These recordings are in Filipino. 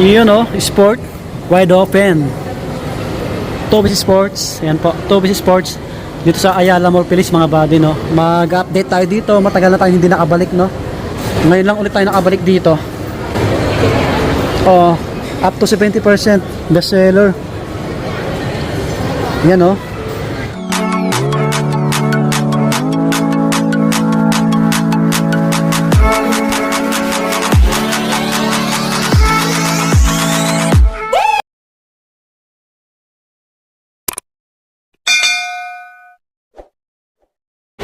Yun o, sport, wide open. Tobis Sports, ayan po, Tobis Sports dito sa Ayala Mall Pilis mga buddy, no. Mag-update tayo dito, matagal na tayo hindi nakabalik, no. Ngayon lang ulit tayo nakabalik dito. Oh, up to 70% best seller. Yan, no.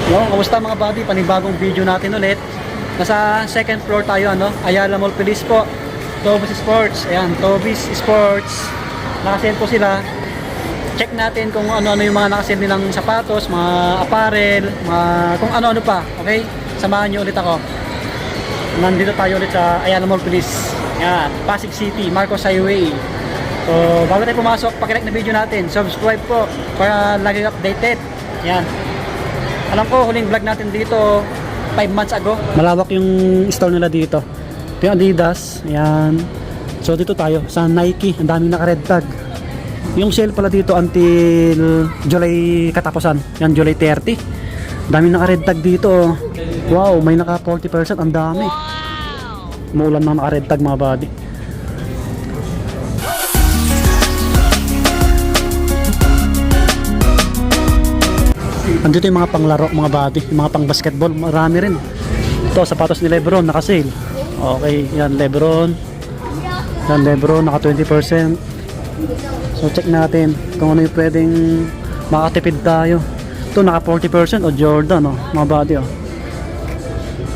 Yo, kamusta mga buddy? Panibagong video natin ulit. Nasa second floor tayo, ano? Ayala Mall Pilis po. Tobis Sports. Ayan, Tobis Sports. Nakasale po sila. Check natin kung ano-ano yung mga nakasale nilang sapatos, mga apparel, mga kung ano-ano pa. Okay? Samahan nyo ulit ako. Nandito tayo ulit sa Ayala Mall Pilis. Ayan, Pasig City, Marcos Highway. So, bago tayo pumasok, pakilike na video natin. Subscribe po para lagi updated. Ayan. Alam ko, huling vlog natin dito 5 months ago. Malawak yung store nila dito. Ito yung Adidas. Ayan. So dito tayo sa Nike. Ang daming naka-red tag. Yung sale pala dito until July katapusan. Yan, July 30. Daming naka-red tag dito. Wow, may naka 40%. Ang dami. Muulan ng naka-red tag mga buddy. Andito yung mga panglaro, mga body, yung mga pang basketball, marami rin. Ito, sapatos ni Lebron, naka-sale. Okay, yan Lebron. Yan Lebron, naka 20%. So check natin kung ano yung pwedeng makatipid tayo. Ito, naka 40% o Jordan, mga body.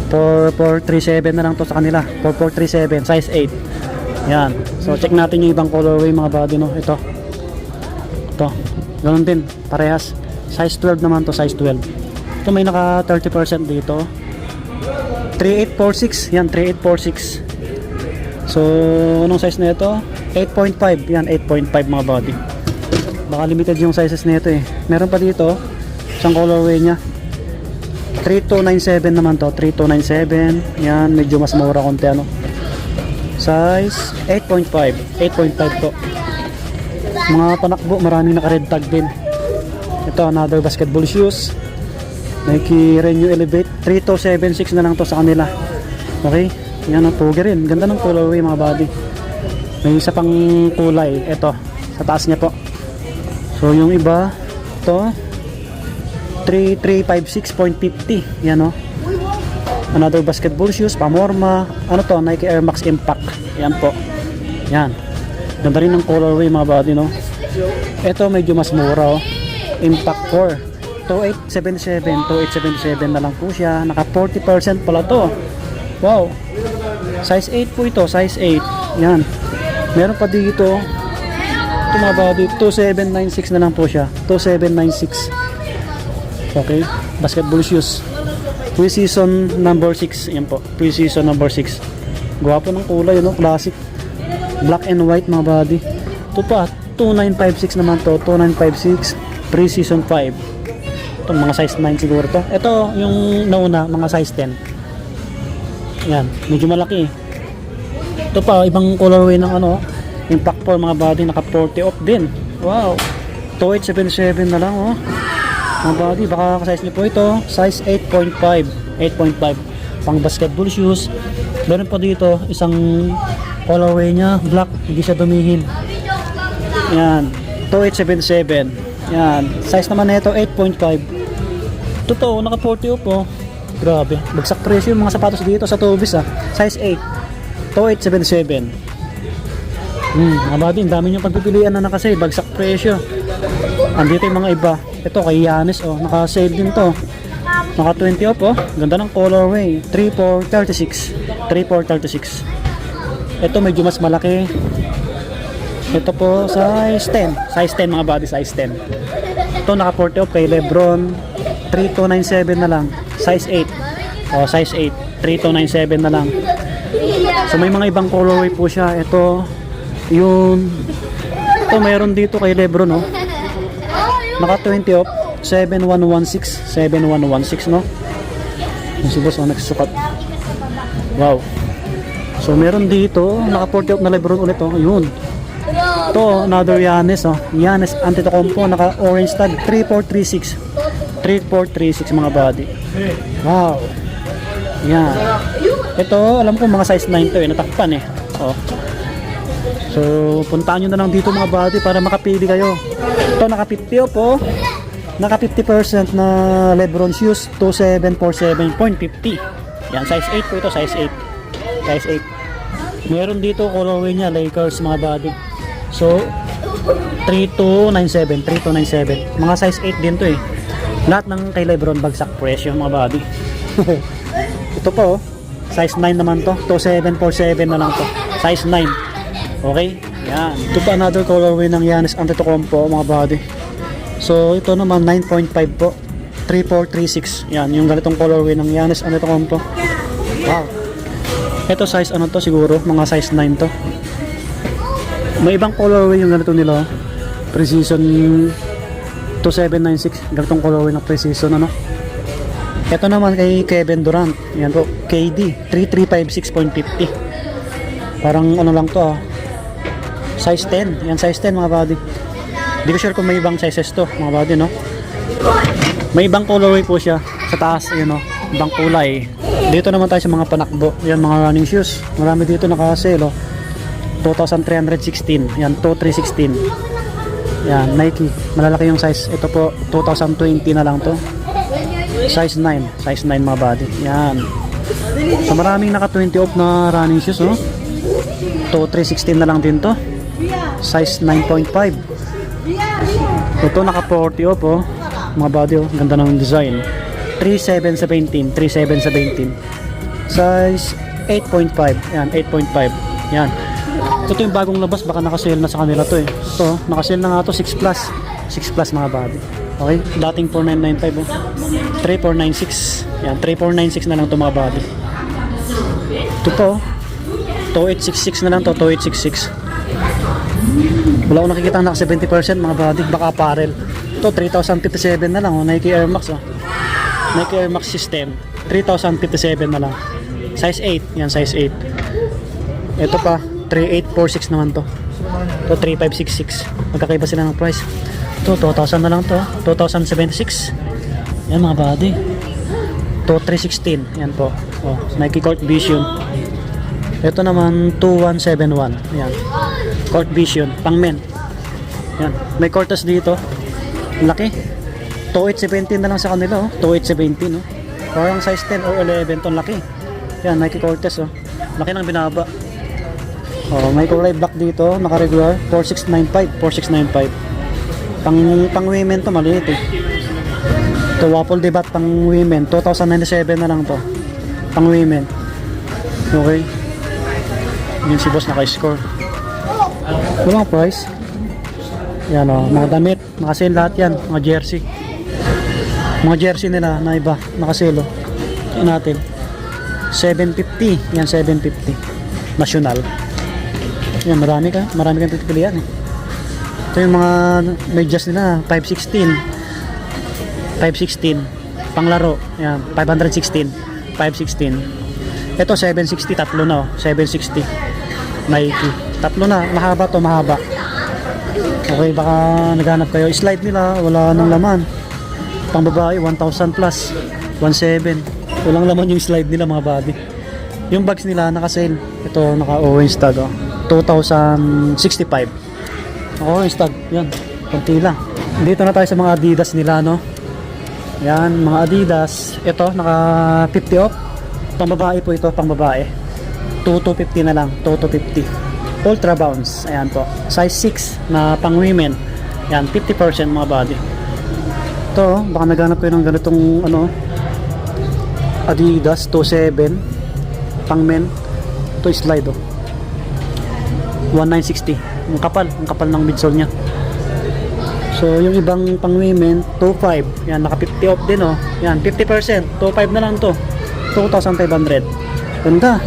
4437 na lang to sa kanila. 4437, size 8. Yan. So check natin yung ibang colorway mga body, no. Ito. Ganun din, parehas. Size 12 naman to, size 12. Ito may naka 30% dito. 3846, yan 3846. So, anong size na ito? 8.5, yan 8.5 mga body. Baka limited yung sizes na ito eh. Meron pa dito, isang colorway nya. 3297 naman to, 3297. Yan, medyo mas mura konti ano. Size 8.5, 8.5 to. Mga panakbo, maraming naka red tag din. Ito, another basketball shoes. Nike Renew Elevate. 3276 na lang to sa kanila. Okay? Yan ang pugi rin. Ganda ng colorway mga body. May isa pang kulay. Ito, sa taas niya po. So, yung iba, ito, 3356.50. Yan o. Another basketball shoes. Pamorma. Ano to? Nike Air Max Impact. Yan po. Yan. Ganda rin ng colorway mga body, no? Ito, medyo mas mura o. Impact 4 2877 na lang po siya. Naka 40% pala to. Wow, size 8 po ito, size 8. Yan, meron pa dito ito mga body, 2796 na lang po siya. 2796. Okay, basketball shoes, pre-season number 6. Yan po, pre-season number 6. Gwapo ng kulay, no? Classic black and white mga body. Ito pa, 2956 naman to, 2956. Pre-season 5. Itong mga size 9 siguro to. Ito yung nauna, mga size 10. Yan, medyo malaki. Ito pa, ibang colorway ng ano, Impact 4 mga body, naka 40 off din. Wow, 2877 na lang oh. Mga body, baka size niyo po ito, size 8.5. 8.5 pang basketball shoes. Meron pa dito isang colorway nya, black, hindi siya dumihil. Yan, 2877. Yan, size naman nito 8.5. Totoo, naka 40 up oh. Grabe, bagsak presyo yung mga sapatos dito sa Tobis ah. Size 8, 2877. Mga buddy, ang dami yung pagpipilian na nakasale, bagsak presyo. Andito yung mga iba. Ito kay Yanis oh, naka sale din to. Naka 20 up oh. Ganda ng colorway, 3436. 3436. Ito medyo mas malaki. Ito po, size 10. Size 10 mga body, size 10. Ito naka 40 off kay Lebron. 3297 na lang. Size 8. O, size 8. 3297 na lang. So may mga ibang colorway po siya. Ito, yun. Ito meron dito kay Lebron, no? Naka 20 off. 7116. 7116, no? Yung si boss, nagsusukat. Wow. So meron dito, naka 40 off na Lebron ulit oh. Ayun. Ito, another Giannis oh. Giannis Antetokounmpo, naka orange tag, 3436. 3436 mga buddy. Wow. Yan. Ito, alam ko mga size 9 to eh, natakpan eh. Oh. So, puntaan nyo na lang dito mga buddy para makapili kayo. Ito, naka 50 off oh. Naka 50% na Lebron shoes, 2747.50. Yan, size 8 po ito, size 8. Size 8. Meron dito colorway niya, Lakers mga buddy. So, 3297, 3297. Mga size 8 din to eh. Lahat ng kay Lebron bagsak presyo mga buddy. Ito pa oh, size 9 naman to, 2747 na lang to. Size 9. Okay? Yan. Ito pa another colorway ng Giannis Antetokounmpo mga buddy. So ito naman 9.5 po, 3436. Yan, yung ganitong colorway ng Giannis Antetokounmpo. Wow. Ito size ano to siguro, mga size 9 to. May ibang colorway yung ganito nila. Precision 2796, ganitong colorway ng Precision ano. Ito naman kay Kevin Durant. Yan po, KD 3356.50. Parang ano lang to ah. Size 10. Yan size 10 mga buddy. Hindi ko sure kung may ibang sizes to mga buddy no. May ibang colorway po siya sa taas, ayun no. Ibang kulay. Dito naman tayo sa mga panakbo. Yan mga running shoes. Marami dito naka-sale oh. 2,316. Yan 2,316. Yan Nike. Malalaki yung size. Ito po 2020 na lang to. Size 9. Size 9 mga buddy. Yan. So maraming naka 20 off na running shoes oh. 2,316 na lang din to. Size 9.5. Ito naka 40 off oh. Mga body oh, ganda ng design. 3717, 3717. Size 8.5. Yan, 8.5. Yan. Ito yung bagong labas, baka naka-sale na sa kanila to eh. Ito, naka-sale na nga to 6 plus. 6 plus mga body. Okay, dating 4995 oh. 3496. Yan, 3496 na lang to mga body. Ito po. 2866 na lang to, 2866. Wala akong nakikita naka 70% mga buddy, baka apparel. Ito 3057 na lang oh, Nike Air Max oh. Nike Air Max system, 3057 na lang. Size 8, yan size 8. Ito pa 3846 naman to. Ito 3566. Magkakaiba sila ng price. Ito 2000 na lang to, 2076. Yan mga buddy. Ito 316, yan po. Oh, Nike Court Vision. Ito naman 2171. Yan. Court Vision, pang men. Yan. May Cortez dito. Laki. 2817 na lang sa kanila, oh. 2817, no. Parang size 10 or 11 ton laki. Yan, Nike Cortez, oh. Laki ng binaba. Oh, may kulay black dito, naka-regular, 4695, 4695. Pang women to, maliit eh. Ito, Waffle Debat pang women, 2097 na lang to. Pang women. Okay. Yun si boss naka-score. Walang price. Yan o, mga damit, naka-sale lahat yan, mga jersey. Mga jersey nila na iba, naka-sale o. Yan natin. 750, yan 750. National. Yan, marami kang pipilian eh. Ito yung mga medyas nila, 516. 516. Panglaro, yan, 516. 516. Ito 760, tatlo na oh, 760. Nike. Tatlo na, mahaba to, mahaba. Okay, baka naghanap kayo. Slide nila, wala nang laman. Pang babae, 1,000 plus. 1,700. Walang laman yung slide nila mga body. Yung bags nila naka-sale. Ito, naka-orange tag oh. 2,065. Naka-orange tag, yan. Kunti lang. Dito na tayo sa mga Adidas nila, no? Yan, mga Adidas. Ito, naka 50 off. Pang babae po ito, pang babae. 2,250 na lang, 2,250. Ultra Bounce, ayan po. Size 6 na pang women. Yan, 50% mga body. Ito, baka naghanap kayo ng ganitong ano, Adidas 27 pang men. Ito slide oh. 1960. Ang kapal ng midsole nya. So, yung ibang pang women, 2,500. Yan, naka 50 off din oh. Yan, 50%. 2,500 na lang to. 2,500. Ganda.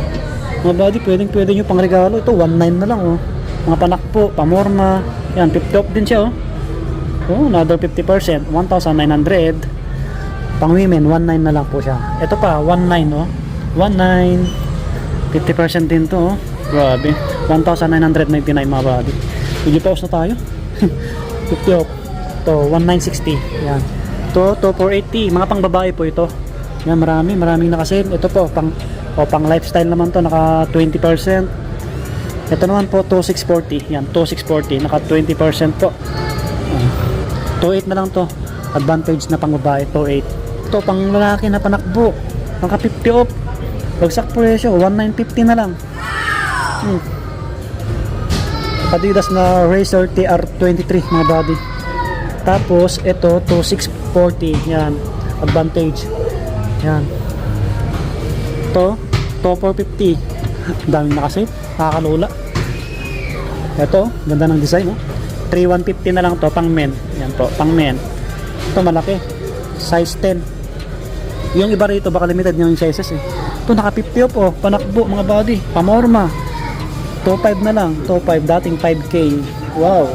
Mga body, pwede nyo pang regalo. Ito, 1,900 na lang oh. Mga panakpo, pamorma. Yan, 50 off din siya oh. Oh, another 50%. 1,900. Pang women, 1,900 na lang po siya. Ito pa, 1,900 oh. 1,900. 50% din to, oh. Grabe. 1,999 mga buddy. Medyo pause na tayo. 50 off. To 1,960. Yan. To 480. Mga pang babae po ito. Yan, maraming naka-sale. Ito po pang lifestyle naman to, naka 20%. Ito naman po 2,640. Yan, 2,640, naka 20% po. 2,800 na lang to. Advantage na pang babae, 2,800. Ito pang lalaki na panakbo. Naka 50 off. Bagsak presyo, 1,950 na lang. Adidas na Racer TR23 mga buddy. Tapos ito 2,640. Yan, advantage. Yan. Ito 450. Daming nakasave, nakakalula. Ito, ganda ng design, no? 3,150 na lang to, pang men. Yan po, pang men. Ito malaki, size 10. Yung iba rito baka limited yung sizes eh. Ito naka 50 off, oh, panakbo mga body, pamorma. 2,500 na lang, 2,500, dating 5K. Wow.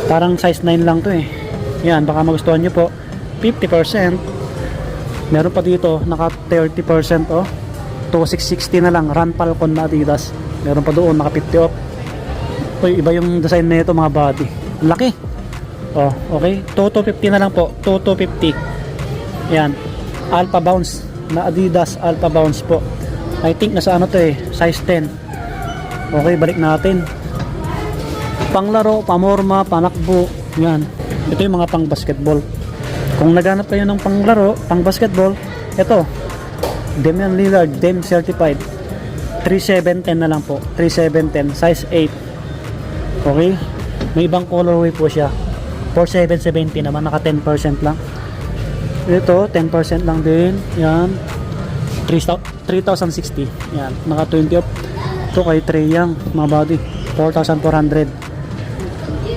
Parang size 9 lang to eh. Yan, baka magustuhan nyo po. 50%. Meron pa dito, naka 30% oh. 2,660 na lang, Run Falcon na Adidas. Meron pa doon, naka 50 off. Uy, iba yung design na ito mga body. Laki. Oh, okay. 2,250 na lang po. 2,250. Yan. Alpha Bounce na Adidas Alpha Bounce po. I think nasa ano to eh, size 10. Okay, balik natin. Panglaro, pamorma, panakbo. Yan. Ito yung mga pang basketball. Kung naghanap kayo ng panglaro, pang basketball, ito. Damian Lillard, Dem Certified. 3,710 na lang po. 3,710, size 8. Okay? May ibang colorway po siya. 4,770 naman, naka 10% lang. Ito, 10% lang din. Yan. 3,060. Yan, naka 20 off. Ito kay Trey Young, mga body. 4,400.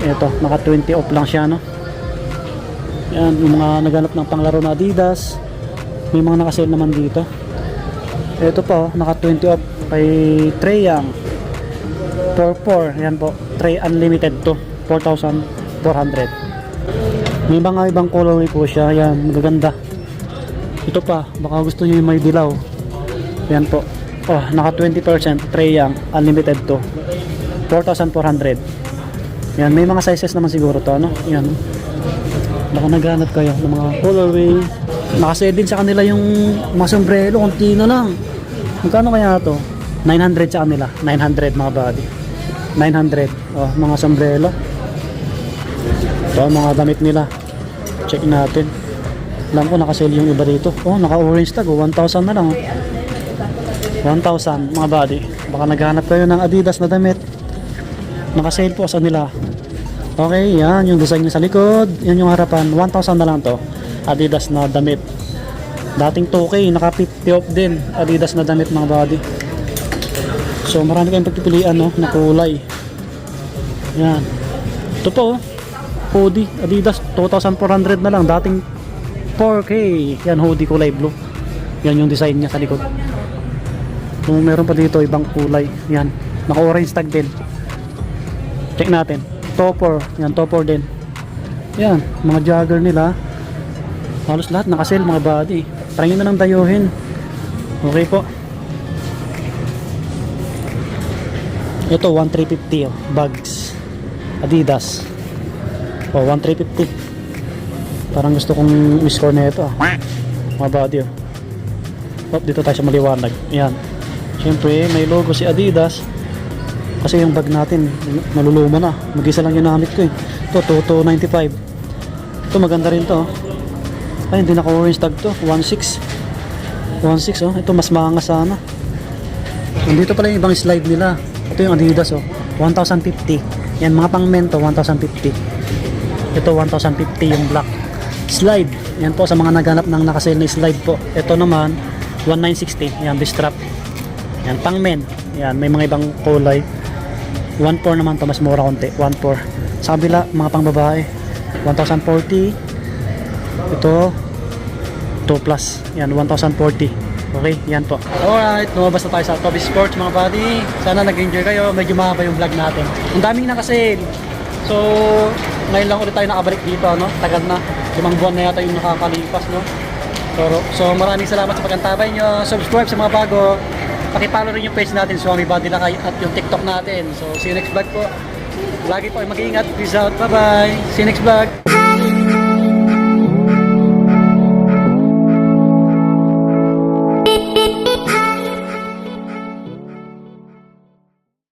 Ito, naka 20 off lang siya, no? Yan, yung mga naghanap ng panglaro na Adidas. May mga naka-sale naman dito. Ito po, naka 20 off kay Trey Young. 4,400. Yan po, Trey Unlimited to. 4,400. May mga ibang colorway po siya. Yan, magaganda. Ito pa, baka gusto niyo yung may dilaw. Yan po. Oh, naka 20%, Trey Young, Unlimited to. 4,400. Yan, may mga sizes naman siguro to, ano? Yan. Baka naghanap kayo ng mga colorway. Nakasale din sa kanila yung mga sombrero, konti na lang. Magkano kaya to? 900 sa kanila. 900 mga body. 900. Oh, mga sombrero. Ito, mga damit nila. Check natin. Alam ko nakasale yung iba dito. Oh, naka-orange tag. 1,000 na lang. 1,000 mga body. Baka naghanap kayo ng Adidas na damit. Nakasale po sa nila. Okay, yan yung design niya sa likod. Yan yung harapan. 1,000 na lang to. Adidas na damit. Dating 2K, naka 50 off din. Adidas na damit mga body. So marami kayong pagpipilian, no, na kulay. Yan. Ito po, hoodie Adidas 2,400 na lang. Dating 4K. Yan, hoodie kulay blue. Yan yung design niya sa likod. Kung meron pa dito ibang kulay, yan, naka orange tag din. Check natin. Topper, yan, topper din. Yan, mga jogger nila. Halos lahat naka-sale mga body. Try nyo na lang dayuhin. Okay po. Ito 1,350 oh, bags Adidas. Oh, 1,350. Parang gusto kong i-score na ito, mga body oh. Oh, dito tayo sa maliwanag. Yan. Siyempre, may logo si Adidas. Kasi yung bag natin, maluluma na. Mag-isa lang yung namit ko eh. Ito, 2,295. Ito, maganda rin to. Ay, hindi naka-orange tag to. 1,600. 1,600 oh. Ito, mas maangas sana. Nandito pala yung ibang slide nila. Ito yung Adidas oh. 1,050. Yan, mga pang men to, 1,050. Ito, 1,050 yung black. Slide. Yan po, sa mga naghanap ng nakasale na slide po. Ito naman, 1,960. Yan, B-strap. Yan, pang men. Yan, may mga ibang kulay. 1,400 naman to, mas mura konti. 1,400. Sa kabila, mga pang babae. 1,040. Ito, 2 plus. Yan, 1,040. Okay, yan po. Alright, lumabas na tayo sa Toby Sports mga buddy. Sana nag-enjoy kayo. Medyo mahaba yung vlog natin. Ang daming nakasale. So, ngayon lang ulit tayo nakabalik dito, no? Tagal na. 5 buwan na yata yung nakakalipas, no? So maraming salamat sa pag-antabay nyo. Subscribe sa mga bago. Pakipollow rin yung page natin, Swami Body Lakay, at yung TikTok natin. So, see you next vlog po. Lagi po ay mag-iingat. Peace out. Bye-bye. See you next vlog.